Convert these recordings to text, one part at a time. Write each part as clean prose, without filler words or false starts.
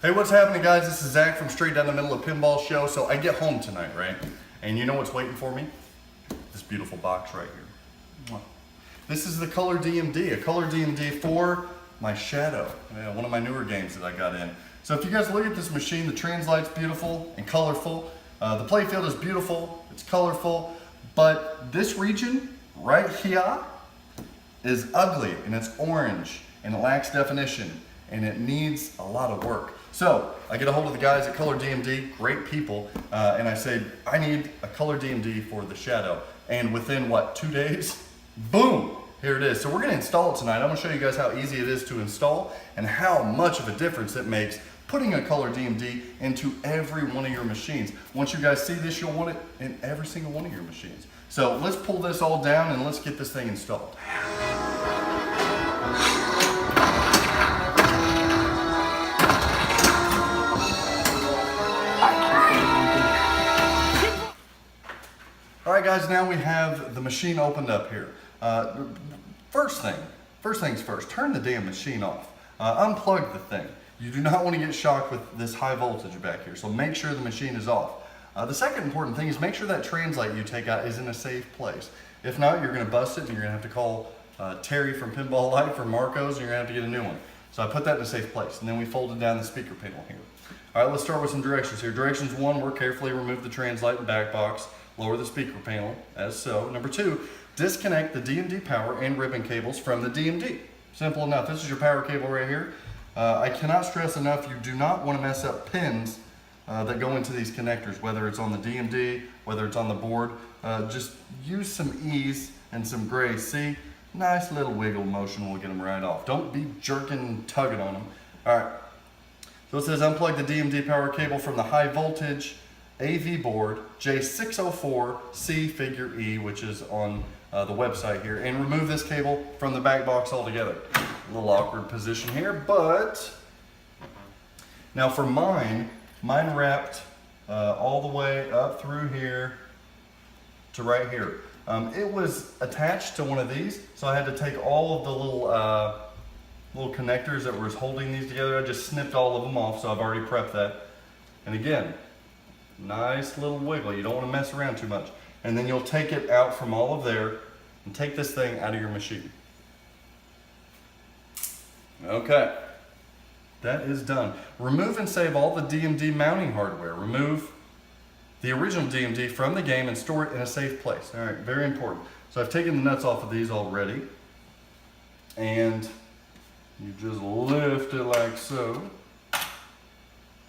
Hey, what's happening, guys? This is Zach from Straight Down the Middle of Pinball Show. So I get home tonight, right? And you know what's waiting for me? This beautiful box right here. This is the ColorDMD, a ColorDMD for my Shadow, one of my newer games that I got in. So if you guys look at this machine, the Translight's beautiful and colorful. The playfield is beautiful, it's colorful, but this region right here is ugly and it's orange and it lacks definition and it needs a lot of work. So I get a hold of the guys at ColorDMD, great people, and I say, I need a ColorDMD for the Shadow. And within what, 2 days? Boom, here it is. So we're gonna install it tonight. I'm gonna show you guys how easy it is to install and how much of a difference it makes putting a ColorDMD into every one of your machines. Once you guys see this, you'll want it in every single one of your machines. So let's pull this all down and let's get this thing installed. All right, guys, now we have the machine opened up here. First things first, turn the damn machine off. Unplug the thing. You do not want to get shocked with this high voltage back here, so make sure the machine is off. The second important thing is make sure that Translight you take out is in a safe place. If not, you're going to bust it and you're going to have to call Terry from Pinball Light from Marco's and you're going to have to get a new one. So I put that in a safe place, and then we folded down the speaker panel here. All right, let's start with some directions here. Directions 1, work carefully, remove the Translight and back box. Lower the speaker panel, as so. Number 2, disconnect the DMD power and ribbon cables from the DMD. Simple enough. This is your power cable right here. I cannot stress enough, you do not want to mess up pins that go into these connectors, whether it's on the DMD, whether it's on the board. Just use some ease and some grace. See, nice little wiggle motion will get them right off. Don't be jerking and tugging on them. All right, so it says unplug the DMD power cable from the high voltage AV board J604C figure E, which is on the website here, and remove this cable from the back box altogether. A little awkward position here, but now for mine wrapped all the way up through here to right here. It was attached to one of these, so I had to take all of the little connectors that was holding these together. I just snipped all of them off, so I've already prepped that. And again, nice little wiggle. You don't want to mess around too much. And then you'll take it out from all of there and take this thing out of your machine. Okay, that is done. Remove and save all the DMD mounting hardware. Remove the original DMD from the game and store it in a safe place. All right, very important. So I've taken the nuts off of these already. And you just lift it like so.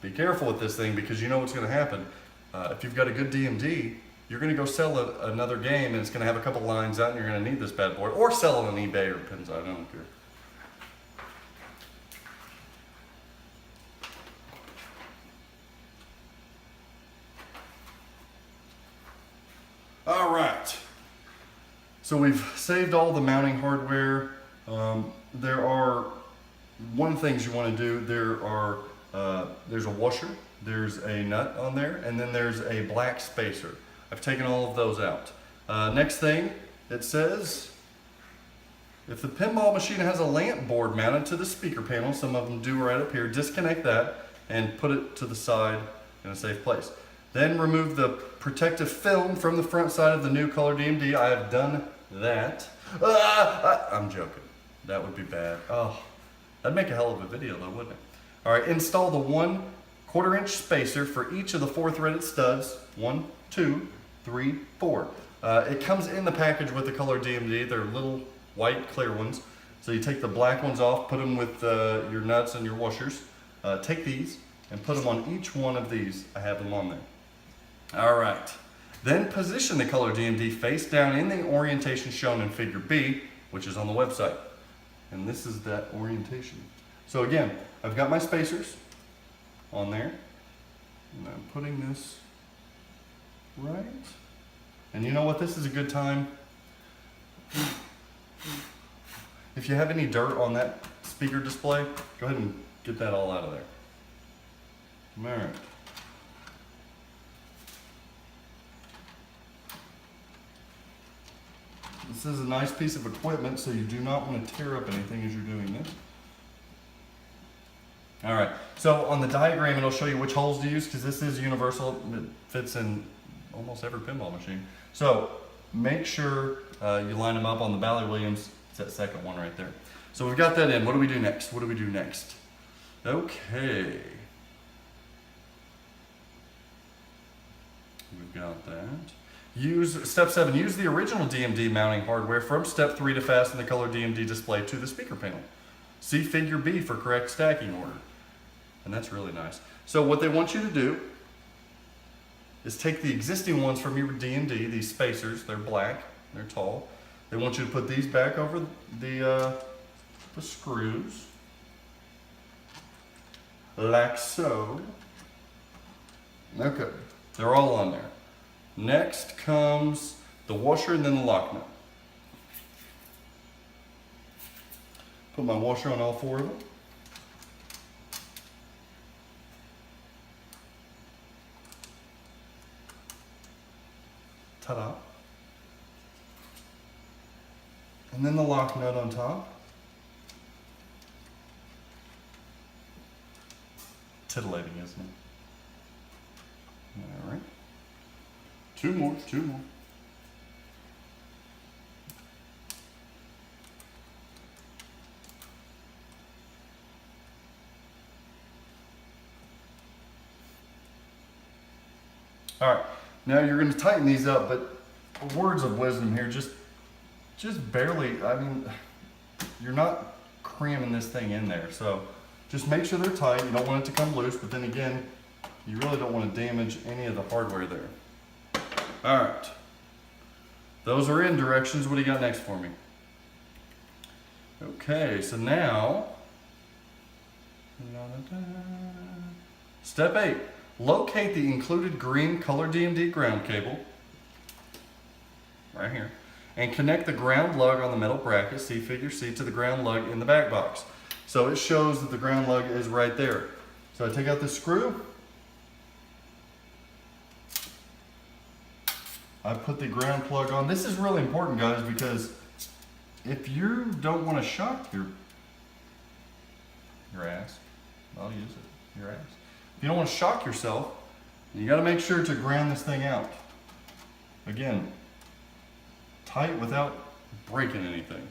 Be careful with this thing because you know what's going to happen. If you've got a good DMD, you're going to go sell another game and it's going to have a couple lines out and you're going to need this bad boy. Or sell it on eBay or Pinball, I don't care. All right. So we've saved all the mounting hardware. There are one things you want to do. There's a washer, there's a nut on there, and then there's a black spacer. I've taken all of those out. Next thing, it says, if the pinball machine has a lamp board mounted to the speaker panel, some of them do right up here, disconnect that and put it to the side in a safe place. Then remove the protective film from the front side of the new ColorDMD. I have done that. I'm joking. That would be bad. Oh, that'd make a hell of a video though, wouldn't it? All right, install the 1 1/4-inch spacer for each of the 4-threaded studs. 1, 2, 3, 4. It comes in the package with the ColorDMD. They're little white clear ones. So you take the black ones off, put them with your nuts and your washers. Take these and put them on each one of these. I have them on there. All right. Then position the ColorDMD face down in the orientation shown in figure B, which is on the website. And this is that orientation. So again, I've got my spacers on there, and I'm putting this right. And you know what? This is a good time. If you have any dirt on that speaker display, go ahead and get that all out of there. All right. This is a nice piece of equipment, so you do not want to tear up anything as you're doing this. All right, so on the diagram, it'll show you which holes to use because this is universal. It fits in almost every pinball machine. So make sure you line them up on the Bally Williams. It's that second one right there. So we've got that in. What do we do next? What do we do next? Okay. We've got that. Use step 7. Use the original DMD mounting hardware from step 3 to fasten the ColorDMD display to the speaker panel. See figure B for correct stacking order. And that's really nice. So what they want you to do is take the existing ones from your DMD, these spacers, they're black, they're tall. They want you to put these back over the screws, like so. Okay, they're all on there. Next comes the washer and then the lock nut. Put my washer on all 4 of them. Ta-da. And then the lock nut on top. Titillating, isn't it? All right. 2 more, 2 more. All right, now you're going to tighten these up, but words of wisdom here, just barely, I mean, you're not cramming this thing in there, so just make sure they're tight. You don't want it to come loose, but then again, you really don't want to damage any of the hardware there. All right, those are in directions. What do you got next for me? Okay, so now, step 8. Locate the included green ColorDMD ground cable, right here, and connect the ground lug on the metal bracket, see figure C, to the ground lug in the back box. So it shows that the ground lug is right there. So I take out the screw, I put the ground plug on. This is really important, guys, because if you don't want to shock your ass, I'll use it, your ass. If you don't want to shock yourself, you got to make sure to ground this thing out. Again, tight without breaking anything.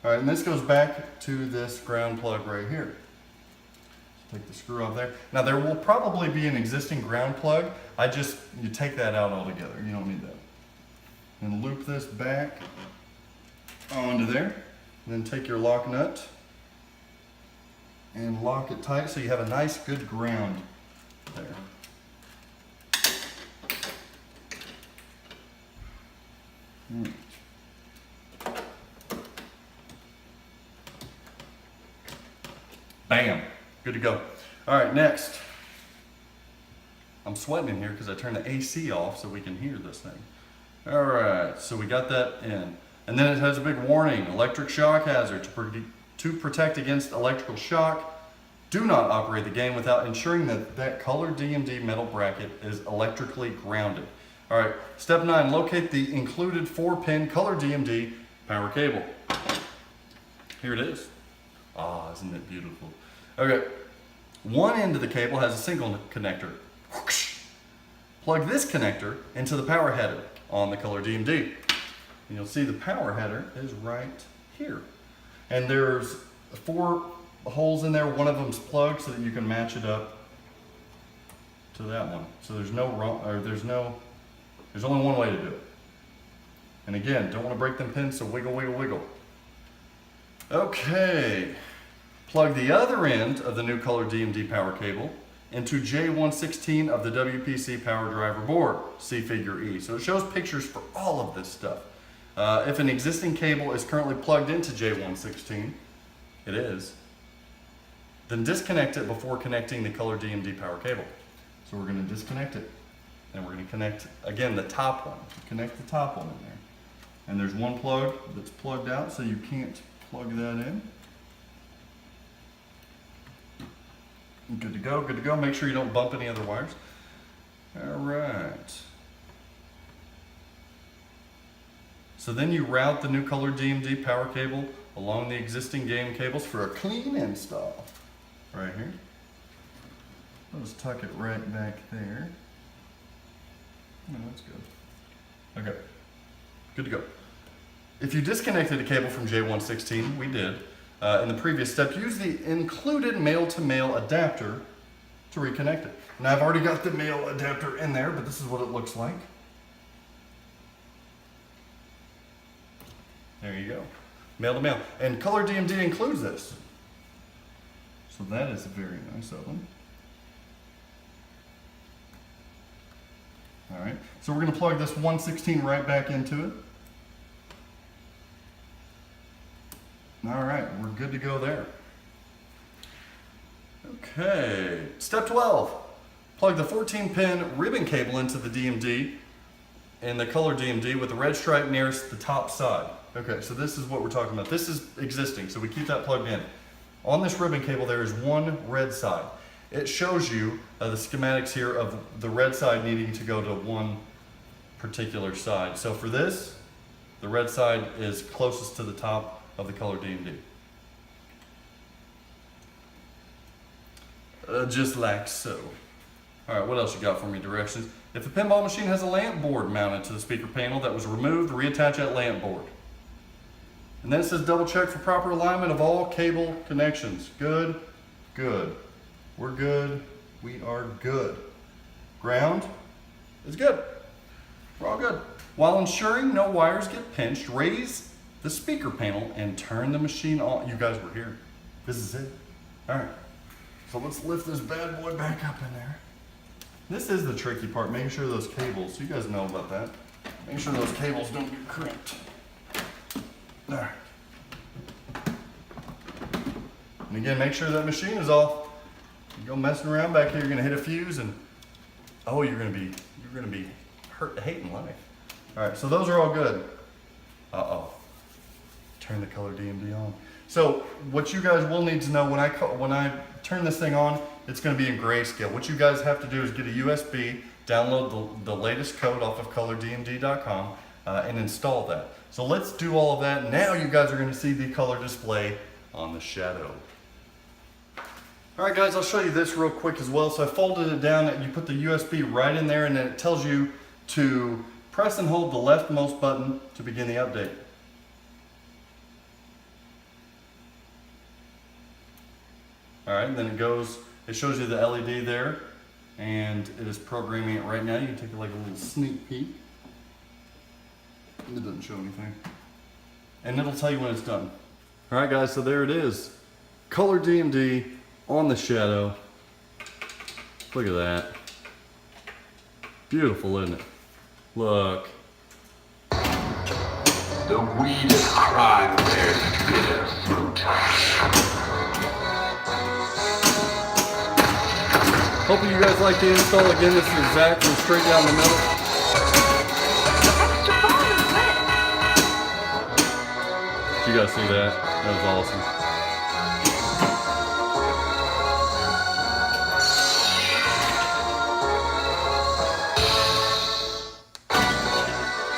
All right, and this goes back to this ground plug right here. Take the screw off there. Now there will probably be an existing ground plug. You take that out altogether. You don't need that. And loop this back onto there. And then take your lock nut and lock it tight so you have a nice good ground there. Bam, good to go. All right, next. I'm sweating in here because I turned the AC off so we can hear this thing. All right, so we got that in. And then it has a big warning, electric shock hazard. To protect against electrical shock, do not operate the game without ensuring that that ColorDMD metal bracket is electrically grounded. All right, step 9, locate the included 4-pin ColorDMD power cable. Here it is. Ah, isn't it beautiful? Okay, one end of the cable has a single connector. Plug this connector into the power header on the ColorDMD. And you'll see the power header is right here. And there's 4 holes in there. One of them's plugged so that you can match it up to that one. So there's no wrong, or there's only one way to do it. And again, don't want to break them pins, so wiggle, wiggle, wiggle. Okay, plug the other end of the new ColorDMD power cable into J116 of the WPC power driver board, see figure E. So it shows pictures for all of this stuff. If an existing cable is currently plugged into J116, it is, then disconnect it before connecting the ColorDMD power cable. So we're going to disconnect it, and we're going to connect, again, the top one. Connect the top one in there. And there's one plug that's plugged out, so you can't plug that in. Good to go, good to go. Make sure you don't bump any other wires. All right. So then you route the new ColorDMD power cable along the existing game cables for a clean install. Right here. I'll just tuck it right back there. Oh, that's good. Okay, good to go. If you disconnected a cable from J116, we did, in the previous step, use the included male-to-male adapter to reconnect it. Now I've already got the male adapter in there, but this is what it looks like. There you go, male to male. And ColorDMD includes this. So that is very nice of them. All right, so we're gonna plug this 116 right back into it. All right, we're good to go there. Okay, step 12. Plug the 14-pin ribbon cable into the DMD and the ColorDMD with the red stripe nearest the top side. Okay, so this is what we're talking about. This is existing, so we keep that plugged in. On this ribbon cable, there is one red side. It shows you the schematics here of the red side needing to go to one particular side. So for this, the red side is closest to the top of the ColorDMD. Just like so. All right, what else you got for me? Directions. If the pinball machine has a lamp board mounted to the speaker panel that was removed, reattach that lamp board. And then it says double check for proper alignment of all cable connections. Good, good. We're good, we are good. Ground is good. We're all good. While ensuring no wires get pinched, raise the speaker panel and turn the machine on. You guys were here. This is it. All right. So let's lift this bad boy back up in there. This is the tricky part, making sure those cables, you guys know about that. Making sure those cables don't get crimped. There. And again, make sure that machine is off. You go messing around back here, you're gonna hit a fuse and oh, you're gonna be hating life. All right, so those are all good. Uh-oh. Turn the ColorDMD on. So what you guys will need to know, when I turn this thing on, it's going to be in grayscale. What you guys have to do is get a USB, download the latest code off of colordmd.com, and install that. So let's do all of that. Now you guys are going to see the color display on the shadow. All right, guys, I'll show you this real quick as well. So I folded it down, and you put the USB right in there, and then it tells you to press and hold the leftmost button to begin the update. All right, and then it shows you the LED there, and it is programming it right now. You can take like a little sneak peek. It doesn't show anything. And it'll tell you when it's done. All right, guys, so there it is. ColorDMD on the shadow. Look at that. Beautiful, isn't it? Look. The weed of crime bears bitter fruit. Hopefully you guys like the install. Again, this is exact from straight down the middle. Did you guys see that? That was awesome.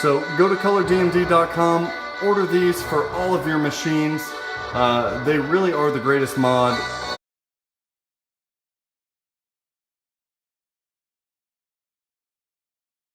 So go to colordmd.com, order these for all of your machines. They really are the greatest mod